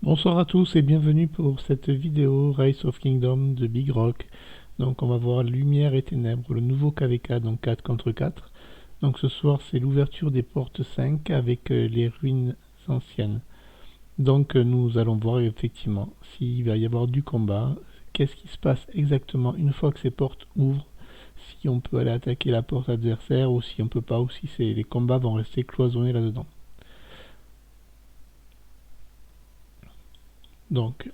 Bonsoir à tous et bienvenue pour cette vidéo Rise of Kingdom de Big Rock. Donc on va voir Lumière et Ténèbres, le nouveau KVK, donc 4 contre 4. Donc ce soir c'est l'ouverture des portes 5 avec les ruines anciennes. Donc nous allons voir effectivement s'il va y avoir du combat, qu'est-ce qui se passe exactement une fois que ces portes ouvrent, si on peut aller attaquer la porte adversaire ou si on peut pas, ou si les combats vont rester cloisonnés là-dedans. Donc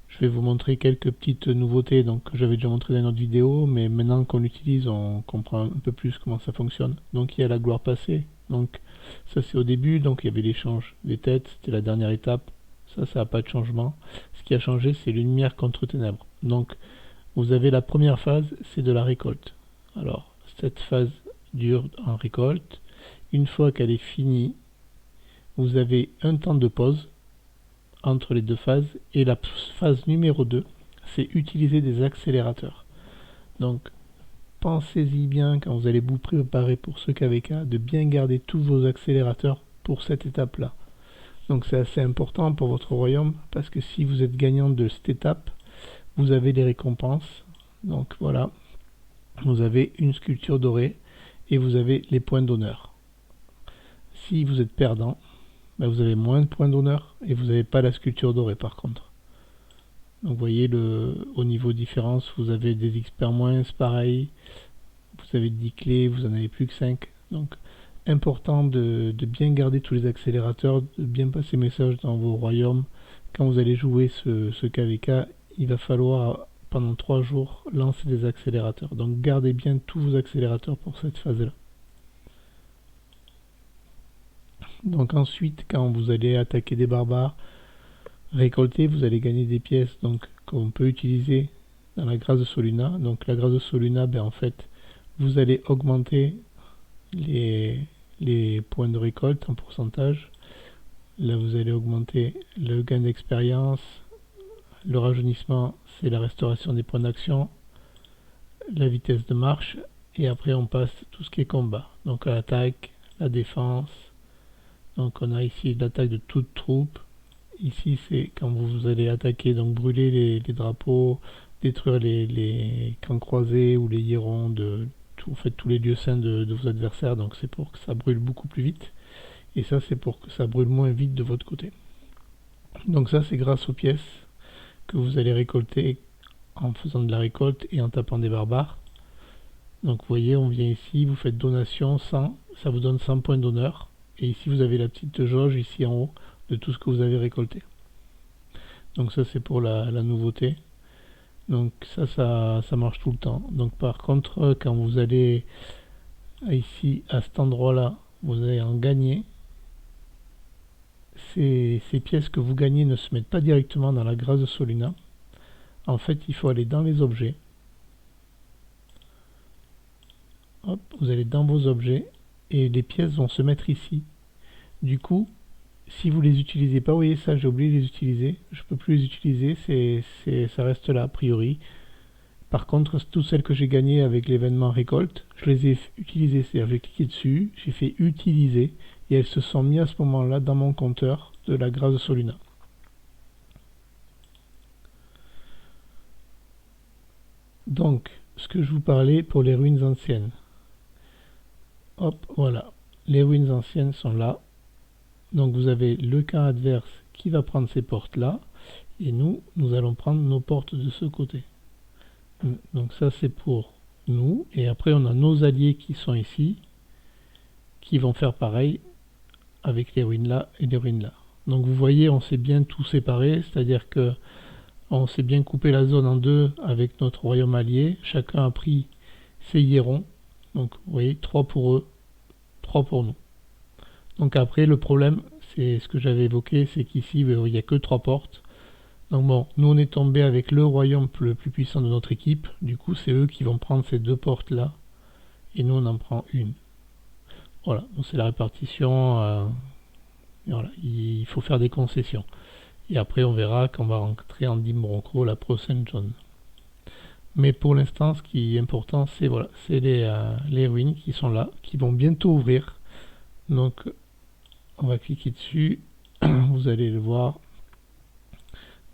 je vais vous montrer quelques petites nouveautés que j'avais déjà montré dans une autre vidéo, mais maintenant qu'on l'utilise, on comprend un peu plus comment ça fonctionne. Donc il y a la gloire passée, donc ça c'est au début, donc il y avait l'échange des têtes, c'était la dernière étape, ça n'a pas de changement. Ce qui a changé, c'est lumière contre ténèbres. Donc vous avez la première phase, c'est de la récolte. Alors cette phase dure en récolte. Une fois qu'elle est finie, vous avez un temps de pause entre les deux phases, et la phase numéro 2, c'est utiliser des accélérateurs. Donc pensez-y bien quand vous allez vous préparer pour ce KVK de bien garder tous vos accélérateurs pour cette étape là. Donc c'est assez important pour votre royaume, parce que si vous êtes gagnant de cette étape, vous avez les récompenses. Donc voilà, vous avez une sculpture dorée et vous avez les points d'honneur. Si vous êtes perdant, vous avez moins de points d'honneur et vous n'avez pas la sculpture dorée par contre. Donc vous voyez au niveau différence, vous avez des experts moins, pareil. Vous avez 10 clés, vous en avez plus que 5. Donc important de bien garder tous les accélérateurs, de bien passer message dans vos royaumes. Quand vous allez jouer ce KVK, il va falloir pendant 3 jours lancer des accélérateurs. Donc gardez bien tous vos accélérateurs pour cette phase-là. Donc ensuite, quand vous allez attaquer des barbares, récolter, vous allez gagner des pièces qu'on peut utiliser dans la grâce de Soluna. Donc la grâce de Soluna, en fait, vous allez augmenter les points de récolte en pourcentage. Là, vous allez augmenter le gain d'expérience. Le rajeunissement, c'est la restauration des points d'action. La vitesse de marche. Et après, on passe tout ce qui est combat. Donc l'attaque, la défense. Donc on a ici l'attaque de toute troupe. Ici, c'est quand vous allez attaquer, donc brûler les drapeaux, détruire les camps croisés ou les hirons en fait, tous les lieux saints de vos adversaires. Donc c'est pour que ça brûle beaucoup plus vite. Et ça, c'est pour que ça brûle moins vite de votre côté. Donc ça, c'est grâce aux pièces que vous allez récolter en faisant de la récolte et en tapant des barbares. Donc vous voyez, on vient ici, vous faites donation 100, ça vous donne 100 points d'honneur. Et ici, vous avez la petite jauge ici en haut de tout ce que vous avez récolté. Donc ça, c'est pour la nouveauté. Donc ça marche tout le temps. Donc par contre, quand vous allez ici à cet endroit-là, vous allez en gagner. Ces pièces que vous gagnez ne se mettent pas directement dans la grâce de Soluna. En fait, il faut aller dans les objets. Hop, vous allez dans vos objets et les pièces vont se mettre ici. Du coup, si vous les utilisez pas, vous voyez ça, j'ai oublié de les utiliser. Je peux plus les utiliser, ça reste là a priori. Par contre, toutes celles que j'ai gagnées avec l'événement récolte, je les ai utilisées. C'est-à-dire, j'ai cliqué dessus, j'ai fait utiliser, et elles se sont mises à ce moment-là dans mon compteur de la grâce de Soluna. Donc, ce que je vous parlais pour les ruines anciennes. Hop, voilà. Les ruines anciennes sont là. Donc, vous avez le camp adverse qui va prendre ces portes-là, et nous allons prendre nos portes de ce côté. Donc ça, c'est pour nous. Et après, on a nos alliés qui sont ici, qui vont faire pareil avec les ruines là et les ruines là. Donc vous voyez, on s'est bien tout séparé, c'est-à-dire que on s'est bien coupé la zone en deux avec notre royaume allié. Chacun a pris ses hirons. Donc vous voyez, 3 pour eux, 3 pour nous. Donc après, le problème, c'est ce que j'avais évoqué, c'est qu'ici, il n'y a que 3 portes. Donc bon, nous on est tombé avec le royaume le plus puissant de notre équipe. Du coup, c'est eux qui vont prendre ces 2 portes là. Et nous on en prend une. Voilà, donc c'est la répartition. Voilà, il faut faire des concessions. Et après on verra quand on va rentrer en Dimbronco la prochaine zone. Mais pour l'instant, ce qui est important, c'est voilà, c'est les ruines qui sont là, qui vont bientôt ouvrir. Donc on va cliquer dessus. Vous allez le voir.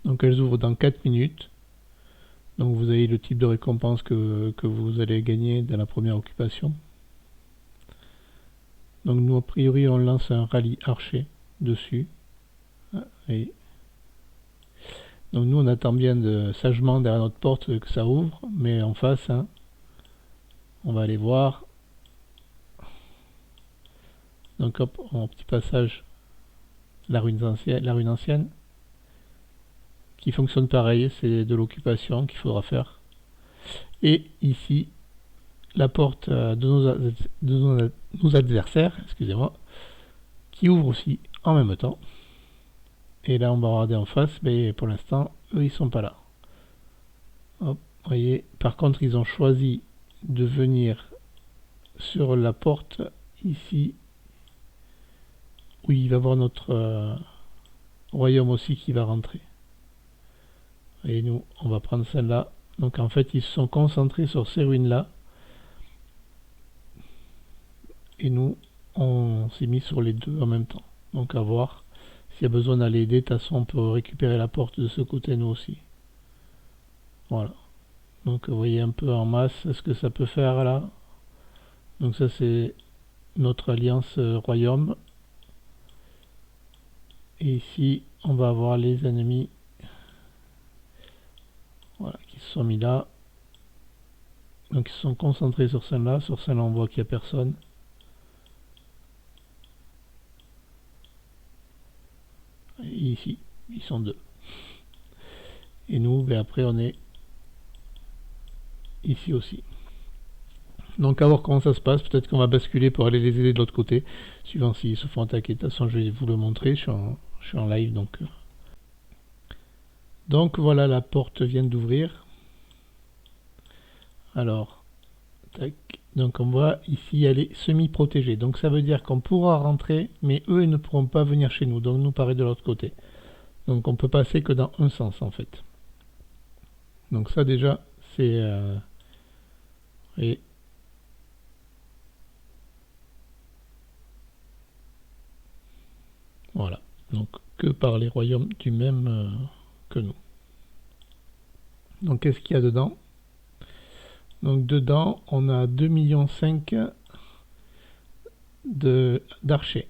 Donc elles ouvrent dans 4 minutes. Donc vous avez le type de récompense que vous allez gagner dans la première occupation. Donc nous a priori on lance un rallye archer dessus. Et donc nous on attend bien sagement derrière notre porte que ça ouvre, mais en face, hein, on va aller voir. Donc hop, en petit passage, la ruine ancienne, qui fonctionne pareil, c'est de l'occupation qu'il faudra faire. Et ici, la porte de nos adversaires, excusez-moi, qui ouvre aussi en même temps. Et là, on va regarder en face, mais pour l'instant, eux, ils sont pas là. Hop, voyez. Par contre, ils ont choisi de venir sur la porte ici, où il va y avoir notre royaume aussi qui va rentrer. Et nous, on va prendre celle-là. Donc en fait, ils se sont concentrés sur ces ruines-là. Et nous, on s'est mis sur les deux en même temps. Donc à voir. S'il y a besoin d'aller aider, de toute façon, on peut récupérer la porte de ce côté, nous aussi. Voilà. Donc vous voyez un peu en masse ce que ça peut faire là. Donc ça, c'est notre alliance royaume. Et ici, on va avoir les ennemis, voilà, qui se sont mis là. Donc ils se sont concentrés sur celle-là. Sur celle-là, on voit qu'il n'y a personne. Et ici, ils sont deux. Et nous, ben après, on est ici aussi. Donc à voir comment ça se passe. Peut-être qu'on va basculer pour aller les aider de l'autre côté, suivant s'ils se font attaquer. De toute façon, je vais vous le montrer. Je suis en live, donc... Donc voilà, la porte vient d'ouvrir. Alors, tac. Donc on voit ici, elle est semi-protégée. Donc ça veut dire qu'on pourra rentrer, mais eux, ils ne pourront pas venir chez nous. Donc nous, pareil de l'autre côté. Donc on peut passer que dans un sens, en fait. Donc ça, déjà, c'est... et voilà. Donc que par les royaumes du même que nous. Donc qu'est-ce qu'il y a dedans? Donc dedans, on a 2,5 millions d'archers.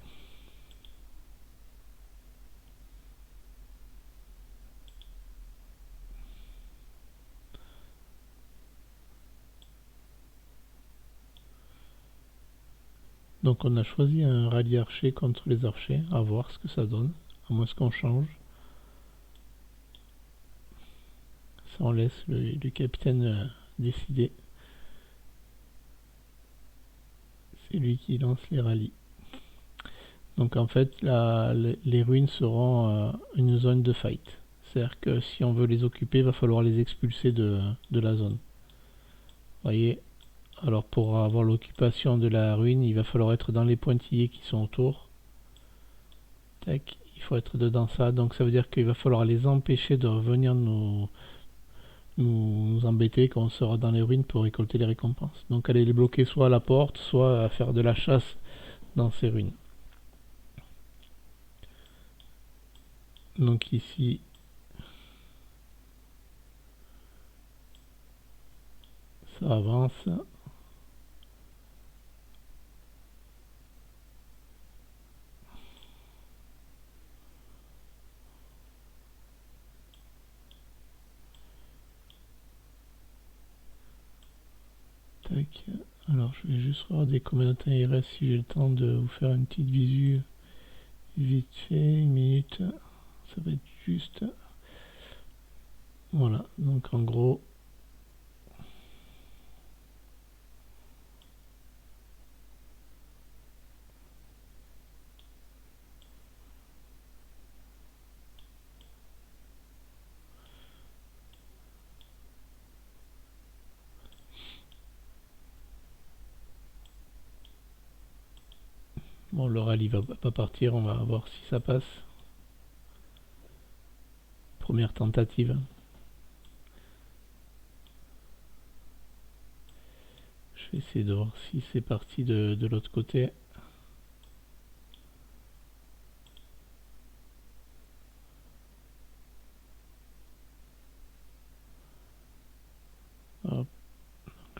Donc on a choisi un rallye archer contre les archers, à voir ce que ça donne, à moins qu'on change. Ça on laisse le capitaine décider. C'est lui qui lance les rallyes. Donc en fait, les ruines seront une zone de fight. C'est-à-dire que si on veut les occuper, il va falloir les expulser de la zone. Vous voyez, alors pour avoir l'occupation de la ruine, il va falloir être dans les pointillés qui sont autour. Tac, il faut être dedans ça. Donc ça veut dire qu'il va falloir les empêcher de revenir nous embêter quand on sera dans les ruines pour récolter les récompenses. Donc aller les bloquer soit à la porte, soit à faire de la chasse dans ces ruines. Donc ici, ça avance. Tac. Alors je vais juste regarder combien de temps il reste, si j'ai le temps de vous faire une petite visu vite fait, une minute. Ça va être juste. Voilà, donc en gros, bon, le rallye va pas partir, on va voir si ça passe. Première tentative. Je vais essayer de voir si c'est parti de l'autre côté.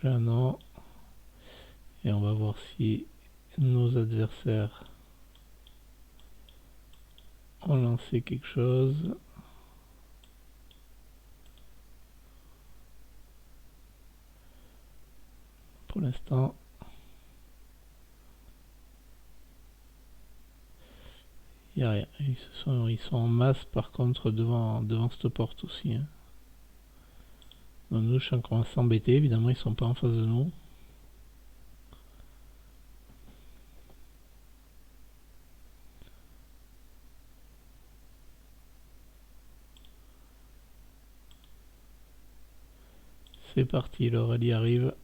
Là non. Et on va voir si nos adversaires ont lancé quelque chose. Pour l'instant, il n'y a rien. Ils sont en masse par contre devant cette porte aussi. Hein. Donc nous, je sens qu'on va s'embêter. Évidemment, ils sont pas en face de nous. C'est parti, le rallye arrive.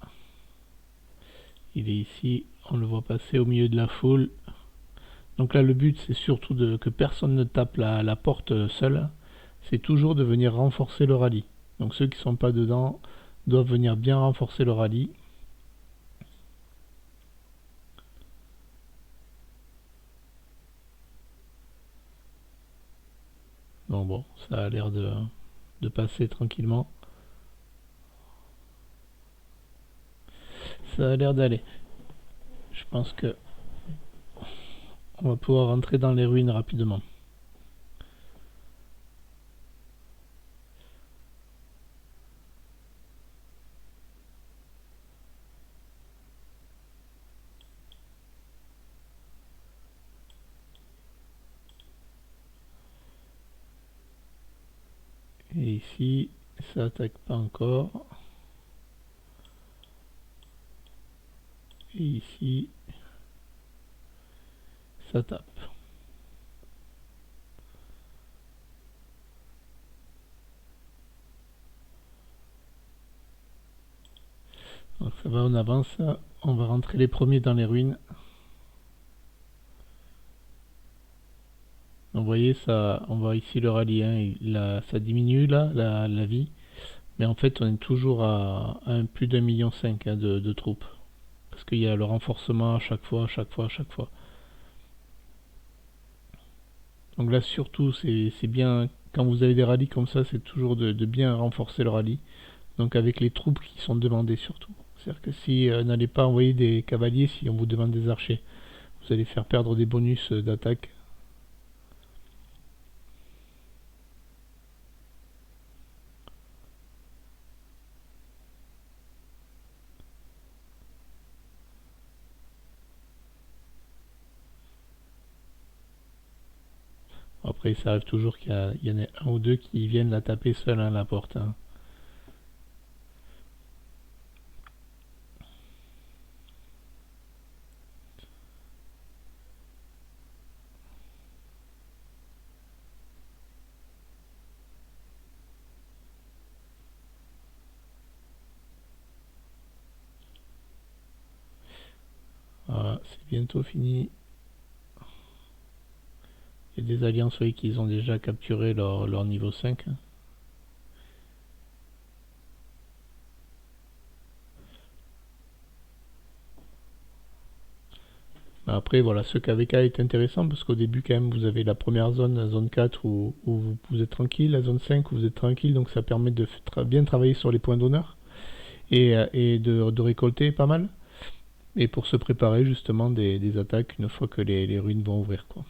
Il est ici, on le voit passer au milieu de la foule. Donc là, le but, c'est surtout que personne ne tape la porte seule. C'est toujours de venir renforcer le rallye. Donc ceux qui ne sont pas dedans doivent venir bien renforcer le rallye. Donc bon, ça a l'air de passer tranquillement. Ça a l'air d'aller. Je pense que on va pouvoir rentrer dans les ruines rapidement. Et ici, ça attaque pas encore. Et ici, ça tape. Donc ça va, on avance. On va rentrer les premiers dans les ruines. Donc vous voyez, ça, on voit ici le rallye, hein, ça diminue là, la vie. Mais en fait, on est toujours à plus d'1,5 million hein, de troupes. Parce qu'il y a le renforcement à chaque fois, à chaque fois, à chaque fois. Donc là, surtout, c'est bien, quand vous avez des rallyes comme ça, c'est toujours de bien renforcer le rallye. Donc avec les troupes qui sont demandées surtout. C'est-à-dire que si n'allez pas envoyer des cavaliers si on vous demande des archers. Vous allez faire perdre des bonus d'attaque. Après, ça arrive toujours qu'il y en ait un ou deux qui viennent la taper seul à la porte. Hein. Voilà, c'est bientôt fini. Il y a des alliances oui, qui ont déjà capturé leur niveau 5. Hein. Après, voilà, ce KVK est intéressant parce qu'au début, quand même, vous avez la première zone, la zone 4 où vous êtes tranquille, la zone 5 où vous êtes tranquille, donc ça permet de bien travailler sur les points d'honneur et de récolter pas mal. Et pour se préparer justement des attaques une fois que les ruines vont ouvrir. Quoi.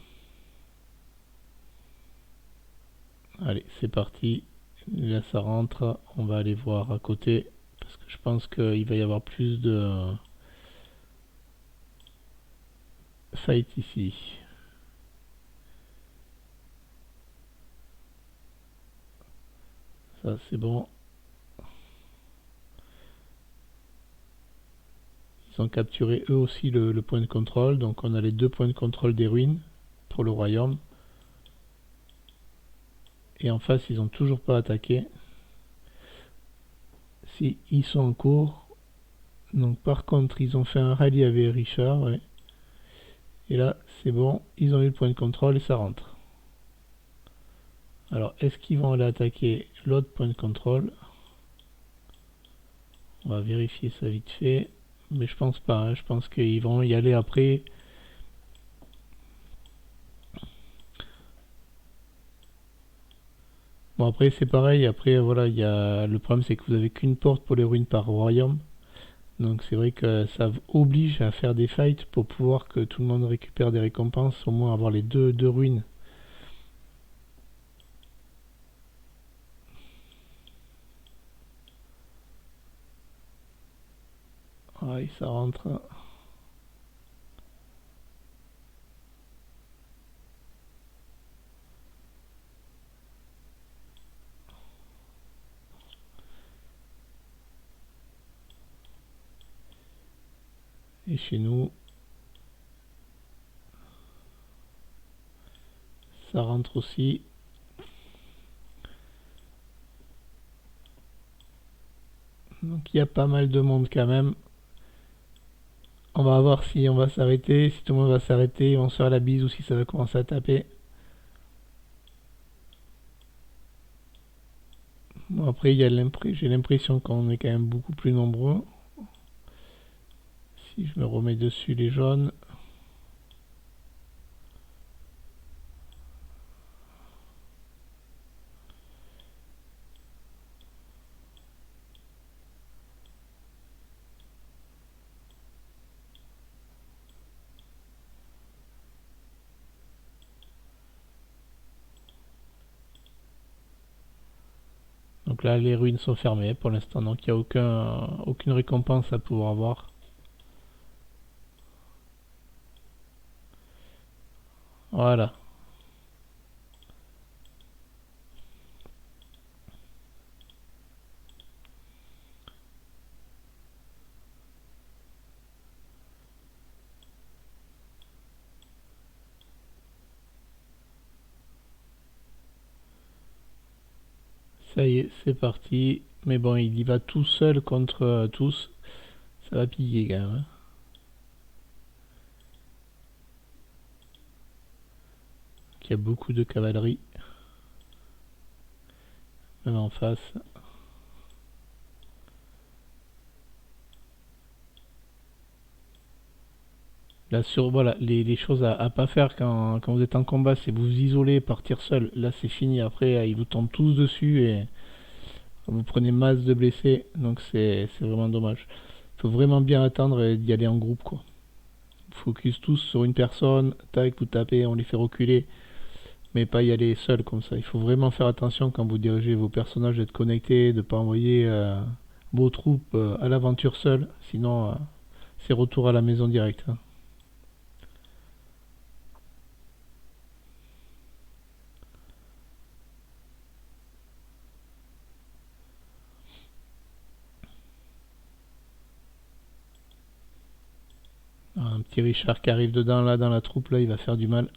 Allez, c'est parti. Là, ça rentre. On va aller voir à côté parce que je pense qu'il va y avoir plus de fight ici. Ça, c'est bon. Ils ont capturé eux aussi le point de contrôle. Donc on a les 2 points de contrôle des ruines pour le royaume. Et en face, ils n'ont toujours pas attaqué. Si, ils sont en cours. Donc par contre, ils ont fait un rallye avec Richard. Ouais. Et là, c'est bon. Ils ont eu le point de contrôle et ça rentre. Alors, est-ce qu'ils vont aller attaquer l'autre point de contrôle? On va vérifier ça vite fait. Mais je pense pas. Hein. Je pense qu'ils vont y aller après. Bon, après, c'est pareil. Après, voilà, le problème, c'est que vous avez qu'une porte pour les ruines par royaume. Donc c'est vrai que ça oblige à faire des fights pour pouvoir que tout le monde récupère des récompenses, au moins avoir les deux ruines. Ouais, ça rentre. Et chez nous, ça rentre aussi. Donc il y a pas mal de monde quand même. On va voir si on va s'arrêter, si tout le monde va s'arrêter, on se faire la bise ou si ça va commencer à taper. Bon, après, j'ai l'impression qu'on est quand même beaucoup plus nombreux. Si je me remets dessus les jaunes. Donc là, les ruines sont fermées pour l'instant, donc il n'y a aucune récompense à pouvoir avoir. Voilà. Ça y est, c'est parti. Mais bon, il y va tout seul contre tous. Ça va piquer quand même, hein. Il y a beaucoup de cavalerie, même en face. Là, voilà, les choses à pas faire quand vous êtes en combat, c'est vous isoler, partir seul. Là, c'est fini. Après, ils vous tombent tous dessus et vous prenez masse de blessés. Donc, c'est vraiment dommage. Il faut vraiment bien attendre d'y aller en groupe, quoi. Focus tous sur une personne, tac, vous tapez, on les fait reculer, mais pas y aller seul comme ça. Il faut vraiment faire attention quand vous dirigez vos personnages d'être connectés, de ne pas envoyer vos troupes à l'aventure seul, sinon c'est retour à la maison direct, hein. Un petit Richard qui arrive dedans là dans la troupe là, il va faire du mal.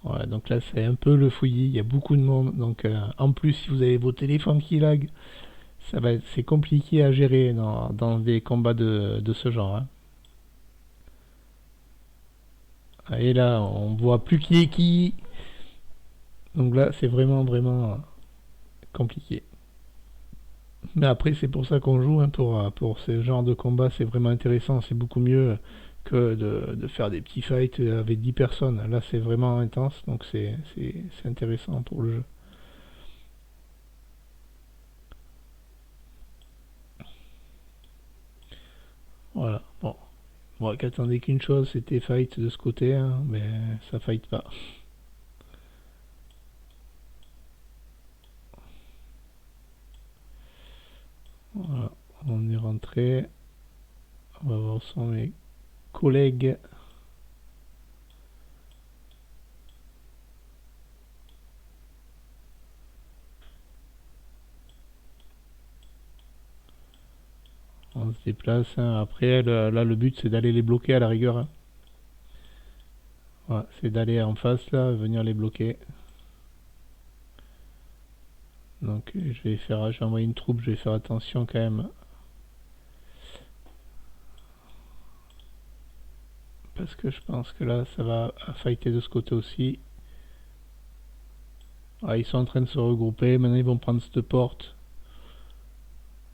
Ouais, donc là c'est un peu le fouillis, il y a beaucoup de monde, donc en plus si vous avez vos téléphones qui lag, c'est compliqué à gérer dans des combats de ce genre, hein. Et là on voit plus qui est qui, donc là c'est vraiment compliqué. Mais après c'est pour ça qu'on joue, hein, pour ce genre de combat, c'est vraiment intéressant, c'est beaucoup mieux que de faire des petits fights avec 10 personnes. Là c'est vraiment intense, donc c'est intéressant pour le jeu. Voilà, bon. Moi, qu'attendais qu'une chose, c'était fight de ce côté, hein, mais ça fight pas. Voilà, on est rentré. On va voir son mes collègues. On se déplace, hein. Après, là, le but, c'est d'aller les bloquer à la rigueur, hein. Voilà, c'est d'aller en face, là, venir les bloquer. Donc, je vais envoyer une troupe, je vais faire attention quand même. Parce que je pense que là, ça va fighter de ce côté aussi. Ah, ils sont en train de se regrouper. Maintenant, ils vont prendre cette porte.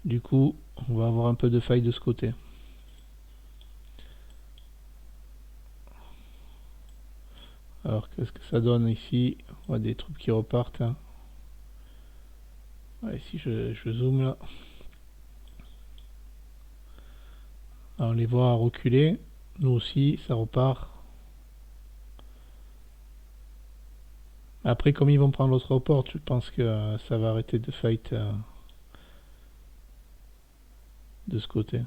Du coup, on va avoir un peu de faille de ce côté. Alors qu'est-ce que ça donne ici? On voit des troupes qui repartent, hein. Ouais, si je zoome là, alors on les voit reculer. Nous aussi, ça repart. Après, comme ils vont prendre l'autre porte, je pense que ça va arrêter de fight de ce côté.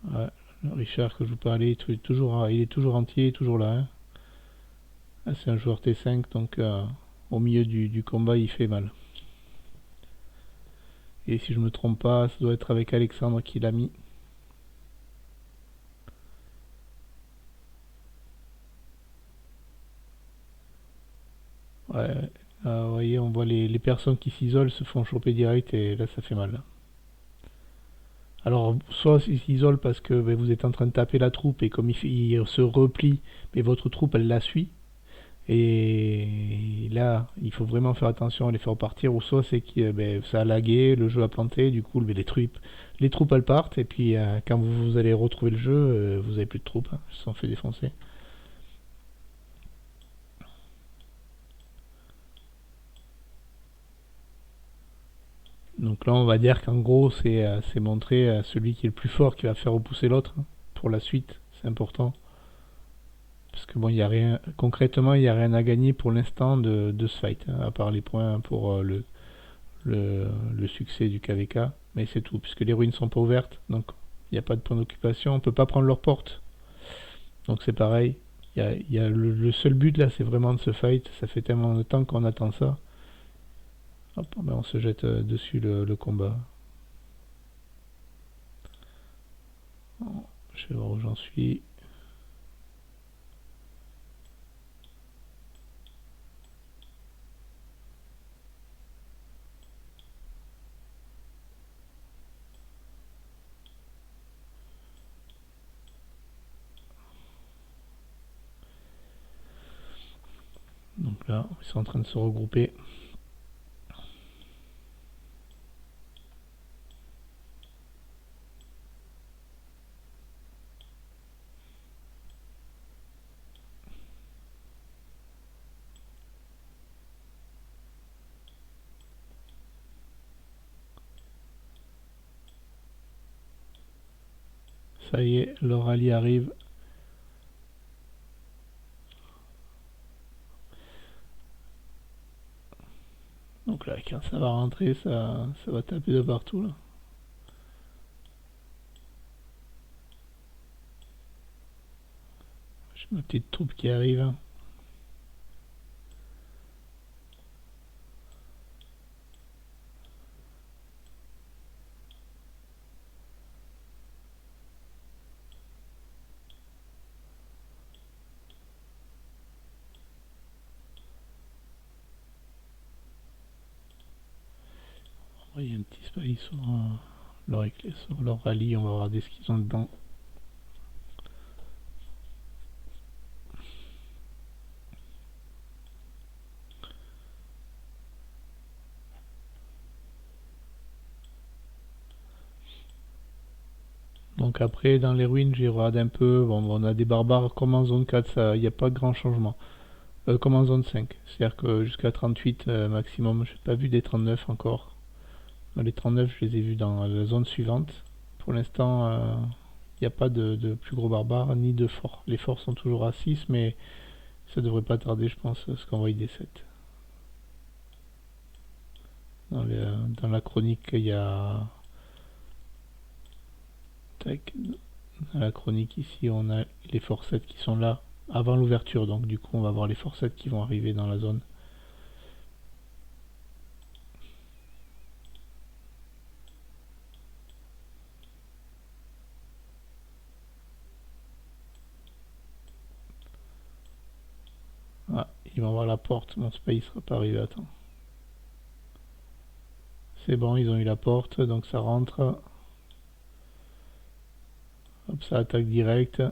Ouais, le Richard que je vous parlais, il est toujours entier, toujours là, hein. Ah, c'est un joueur T5, donc au milieu du combat, il fait mal. Et si je me trompe pas, ça doit être avec Alexandre qui l'a mis. Ouais, vous voyez, on voit les personnes qui s'isolent se font choper direct et là ça fait mal. Alors, soit ils s'isolent parce que ben, vous êtes en train de taper la troupe et comme il se replie, mais votre troupe elle la suit. Et là, il faut vraiment faire attention à les faire partir. Ou soit c'est que ben, ça a lagué, le jeu a planté, du coup ben, les troupes elles partent. Et puis quand vous allez retrouver le jeu, vous avez plus de troupes, hein, ils se sont fait défoncer. Donc là, on va dire qu'en gros, c'est montrer celui qui est le plus fort qui va faire repousser l'autre, hein, pour la suite. C'est important. Parce que bon, il y a rien, concrètement, il n'y a rien à gagner pour l'instant de ce fight, hein, à part les points pour le succès du KVK. Mais c'est tout, puisque les ruines sont pas ouvertes, donc il n'y a pas de point d'occupation. On peut pas prendre leur porte. Donc c'est pareil. Il y a le seul but là, c'est vraiment de ce fight. Ça fait tellement de temps qu'on attend ça. Hop, ben on se jette dessus le combat. Je vais voir où j'en suis. Donc là, ils sont en train de se regrouper. Ça y est, leur rallye arrive. Donc là, quand ça va rentrer, ça va taper de partout là. J'ai ma petite troupe qui arrive, hein. Il y a un petit spy sur leur rallye, on va regarder ce qu'ils ont dedans. Donc après, dans les ruines, j'ai regardé un peu. Bon, on a des barbares comme en zone 4, il n'y a pas de grand changement. Comme en zone 5. C'est-à-dire que jusqu'à 38 maximum, j'ai pas vu des 39 encore. Les 39, je les ai vus dans la zone suivante. Pour l'instant, il n'y a pas de plus gros barbares ni de forts. Les forts sont toujours à 6, mais ça devrait pas tarder, je pense, à ce qu'on voit des 7. Dans la chronique, il y a. Tac. Dans la chronique, ici, on a les forts 7 qui sont là avant l'ouverture. Donc, du coup, on va voir les forts 7 qui vont arriver dans la zone. Ah, ils vont voir la porte. Mon spy sera pas arrivé à temps. C'est bon, ils ont eu la porte, donc ça rentre. Hop, ça attaque direct.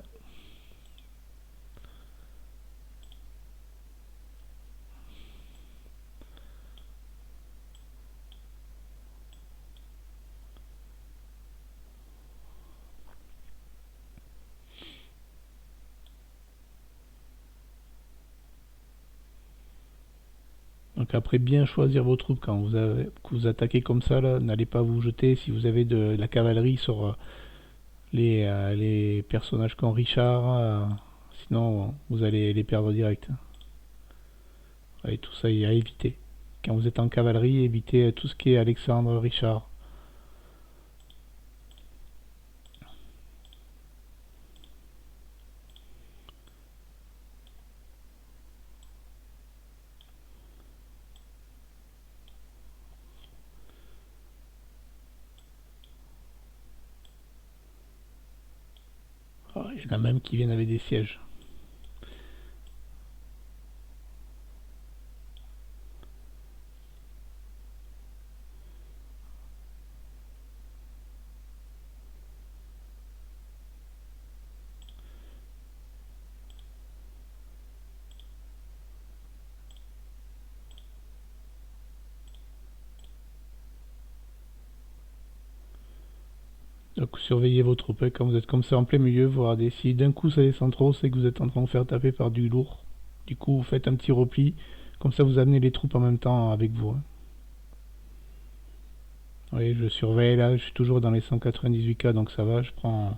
Donc après, bien choisir vos troupes quand que vous attaquez comme ça, là, n'allez pas vous jeter si vous avez de la cavalerie sur les personnages comme Richard, sinon vous allez les perdre direct. Et tout ça, il y a à éviter. Quand vous êtes en cavalerie, évitez tout ce qui est Alexandre, Richard. Il y en a même qui viennent avec des sièges. Donc surveillez vos troupes. Quand vous êtes comme ça en plein milieu, vous regardez. Si d'un coup ça descend trop, c'est que vous êtes en train de vous faire taper par du lourd. Du coup, vous faites un petit repli. Comme ça, vous amenez les troupes en même temps avec vous. Oui, je surveille là. Je suis toujours dans les 198K, donc ça va. Je prends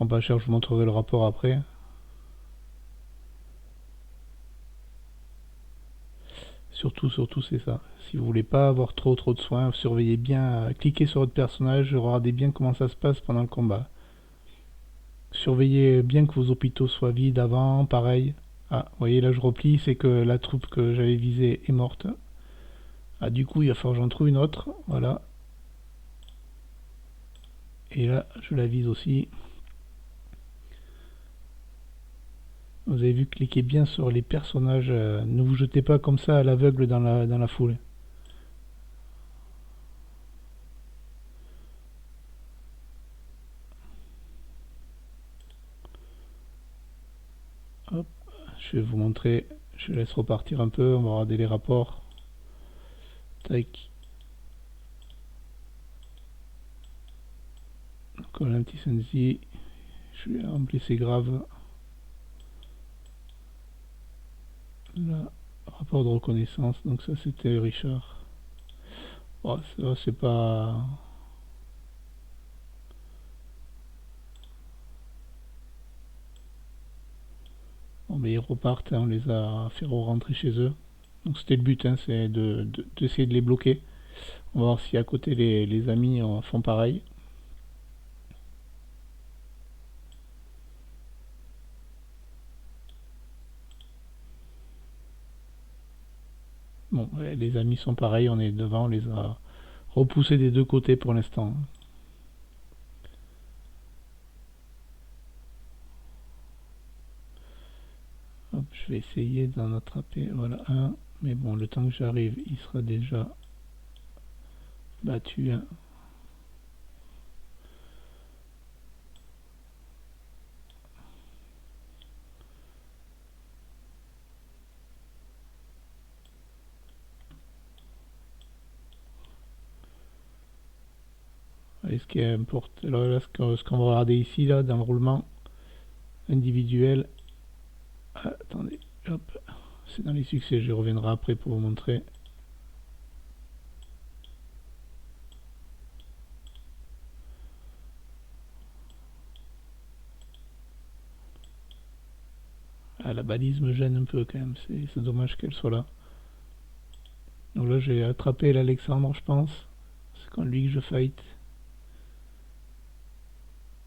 pas cher. Je vous montrerai le rapport après. Surtout, c'est ça. Si vous voulez pas avoir trop de soins, surveillez bien, cliquez sur votre personnage, regardez bien comment ça se passe pendant le combat. Surveillez bien que vos hôpitaux soient vides avant, pareil. Ah, vous voyez là je replie, c'est que la troupe que j'avais visée est morte. Ah, du coup il va falloir que j'en trouve une autre, voilà. Et là je la vise aussi. Vous avez vu, cliquez bien sur les personnages, ne vous jetez pas comme ça à l'aveugle dans la foule. Hop, je vais vous montrer, je laisse repartir un peu, on va regarder les rapports. Tac. Donc on a un petit sensi, je lui ai rempli ses graves. Là, rapport de reconnaissance, donc ça c'était Richard. Oh, ça c'est pas... Bon, mais ils repartent, hein, on les a fait rentrer chez eux. Donc c'était le but, hein, c'est d'essayer de les bloquer. On va voir si à côté les amis font pareil. Bon, ouais, les amis sont pareils, on est devant, on les a repoussés des deux côtés pour l'instant. Hop, je vais essayer d'en attraper, voilà un. Mais bon, le temps que j'arrive, il sera déjà battu, hein. Et ce qui est important, alors là, ce qu'on va regarder ici, là, dans le roulement individuel. Ah, attendez, hop, c'est dans les succès, je reviendrai après pour vous montrer. Ah, la balise me gêne un peu quand même, c'est dommage qu'elle soit là. Donc là, j'ai attrapé l'Alexandre, je pense. C'est quand lui que je fight.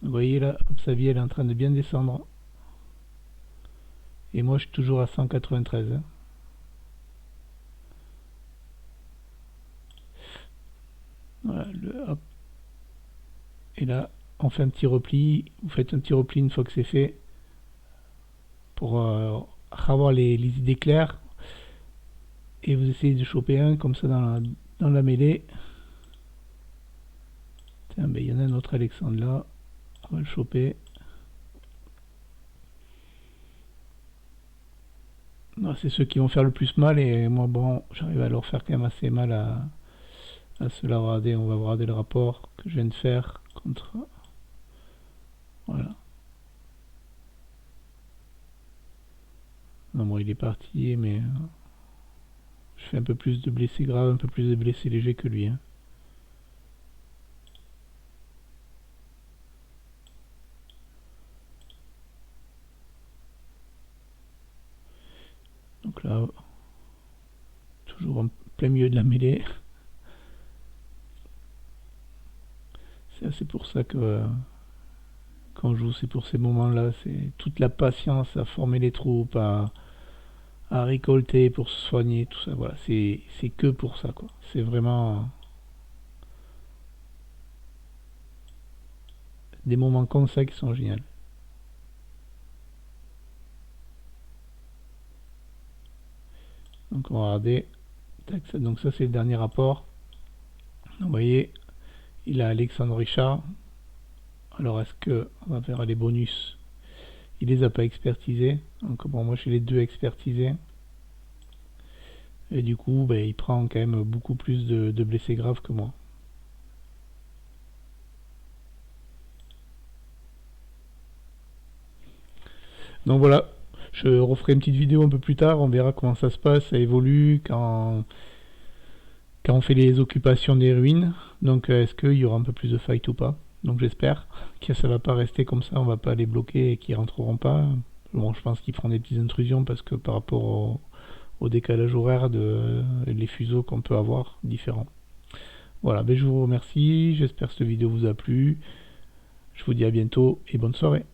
Vous voyez là, hop, sa vie elle est en train de bien descendre. Et moi je suis toujours à 193, hein. Voilà, hop. Et là, on fait un petit repli. Vous faites un petit repli une fois que c'est fait. Pour avoir les idées claires. Et vous essayez de choper un comme ça dans la mêlée. Tiens, ben, il y en a un autre Alexandre là. On va le choper. C'est ceux qui vont faire le plus mal. Et moi, bon, j'arrive à leur faire quand même assez mal à cela. Regardez, on va regarder le rapport que je viens de faire contre... Voilà. Non, bon, il est parti, mais... Je fais un peu plus de blessés graves, un peu plus de blessés légers que lui. Hein. Donc là, toujours en plein milieu de la mêlée. C'est pour ça que quand je joue, c'est pour ces moments-là. C'est toute la patience à former les troupes, à récolter pour se soigner, tout ça. Voilà, c'est que pour ça, quoi. C'est vraiment des moments comme ça qui sont géniaux. Donc on va regarder. Donc ça c'est le dernier rapport. Donc, vous voyez, il a Alexandre Richard. Alors est-ce que on va faire les bonus? Il les a pas expertisés. Donc bon, moi j'ai les deux expertisés. Et du coup, ben, il prend quand même beaucoup plus de blessés graves que moi. Donc voilà, je referai une petite vidéo un peu plus tard, on verra comment ça se passe, ça évolue quand on fait les occupations des ruines. Donc est-ce qu'il y aura un peu plus de fight ou pas? Donc j'espère que ça va pas rester comme ça, on va pas les bloquer et qu'ils rentreront pas. Bon, je pense qu'ils feront des petites intrusions parce que par rapport au décalage horaire les fuseaux qu'on peut avoir différents. Voilà, ben je vous remercie, j'espère que cette vidéo vous a plu. Je vous dis à bientôt et bonne soirée.